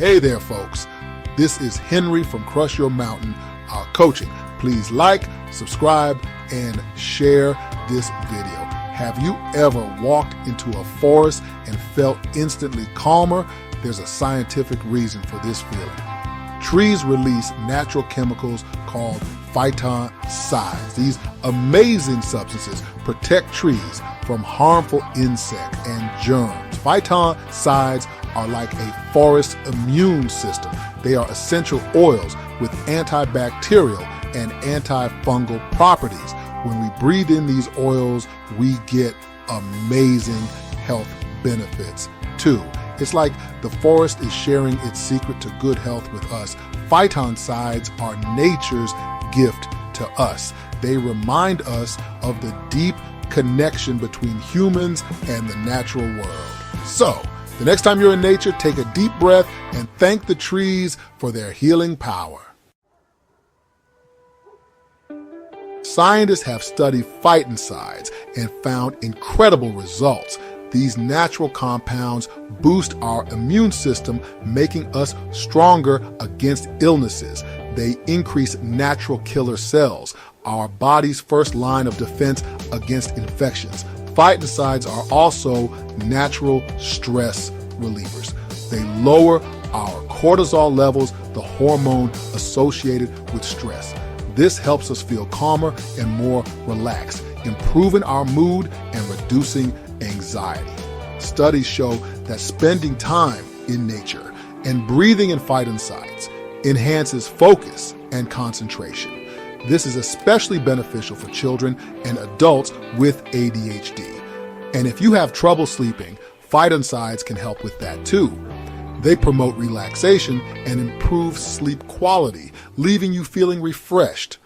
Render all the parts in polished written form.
Hey there, folks. This is Henry from Crush Your Mountain, our coaching. Please like, subscribe, and share this video. Have you ever walked into a forest and felt instantly calmer? There's a scientific reason for this feeling. Trees release natural chemicals called phytoncides. These amazing substances protect trees from harmful insects and germs. Phytoncides are like a forest immune system. They are essential oils with antibacterial and antifungal properties. When we breathe in these oils, we get amazing health benefits too. It's like the forest is sharing its secret to good health with us. Phytoncides are nature's gift to us. They remind us of the deep connection between humans and the natural world. So, the next time you're in nature, take a deep breath and thank the trees for their healing power. Scientists have studied phytoncides and found incredible results. These natural compounds boost our immune system, making us stronger against illnesses. They increase natural killer cells, our body's first line of defense against infections. Phytoncides are also natural stress relievers. They lower our cortisol levels, the hormone associated with stress. This helps us feel calmer and more relaxed, improving our mood and reducing anxiety. Studies show that spending time in nature and breathing in phytoncides enhances focus and concentration. This is especially beneficial for children and adults with ADHD. And if you have trouble sleeping, phytoncides can help with that too. They promote relaxation and improve sleep quality, leaving you feeling refreshed.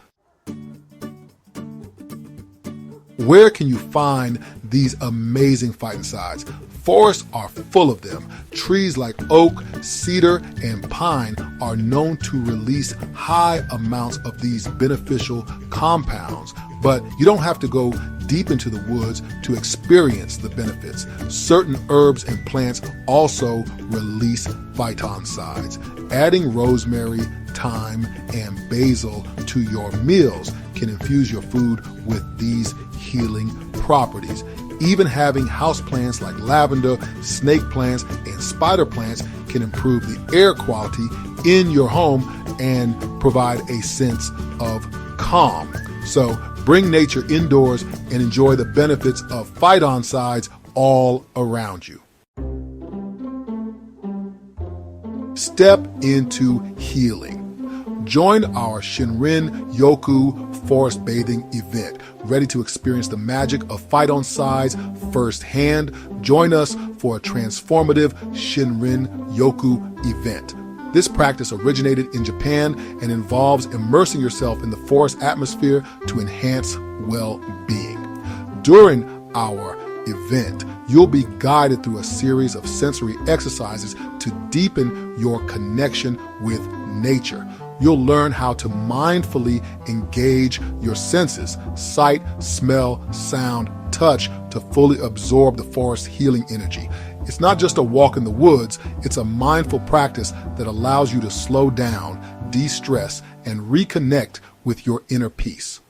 Where can you find these amazing phytoncides? Forests are full of them. Trees like oak, cedar, and pine are known to release high amounts of these beneficial compounds. But you don't have to go deep into the woods to experience the benefits. Certain herbs and plants also release phytoncides. Adding rosemary, thyme, and basil to your meals can infuse your food with these healing properties. Even having houseplants like lavender, snake plants, and spider plants can improve the air quality in your home and provide a sense of calm. So bring nature indoors and enjoy the benefits of phytoncides all around you. Step into healing. Join our Shinrin-yoku forest bathing event. Ready to experience the magic of phytoncides firsthand? Join us for a transformative Shinrin-yoku event. This practice originated in Japan and involves immersing yourself in the forest atmosphere to enhance well-being. During our event, you'll be guided through a series of sensory exercises to deepen your connection with nature. You'll learn how to mindfully engage your senses, sight, smell, sound, touch, to fully absorb the forest's healing energy. It's not just a walk in the woods, it's a mindful practice that allows you to slow down, de-stress, and reconnect with your inner peace.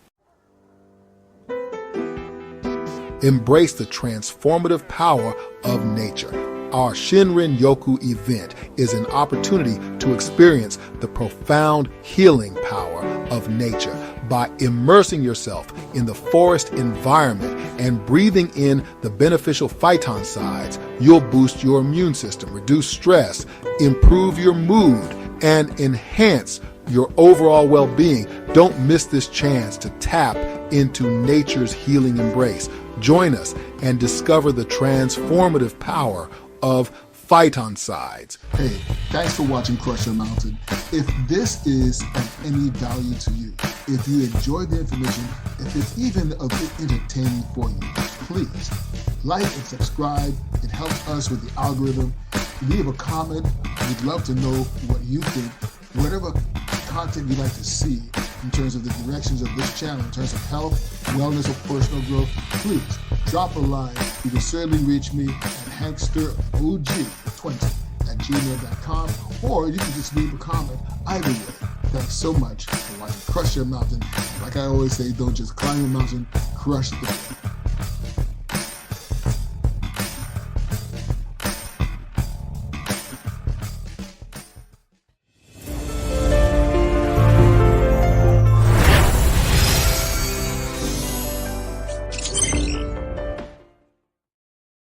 Embrace the transformative power of nature. Our Shinrin-yoku event is an opportunity to experience the profound healing power of nature. By immersing yourself in the forest environment and breathing in the beneficial phytoncides, you'll boost your immune system, reduce stress, improve your mood, and enhance your overall well-being. Don't miss this chance to tap into nature's healing embrace. Join us and discover the transformative power of phytoncides. Hey, thanks for watching Crush Your Mountain. If this is of any value to you, if you enjoyed the information, if it's even a bit entertaining for you, please like and subscribe. It helps us with the algorithm. Leave a comment. We'd love to know what you think. Whatever content you'd like to see in terms of the directions of this channel, in terms of health, wellness, or personal growth, please drop a line. You can certainly reach me at HanksterOG20 crushyourmountain@gmail.com, or you can just leave a comment. Either way, thanks so much for watching Crush Your Mountain. Like I always say, don't just climb a mountain, crush the mountain.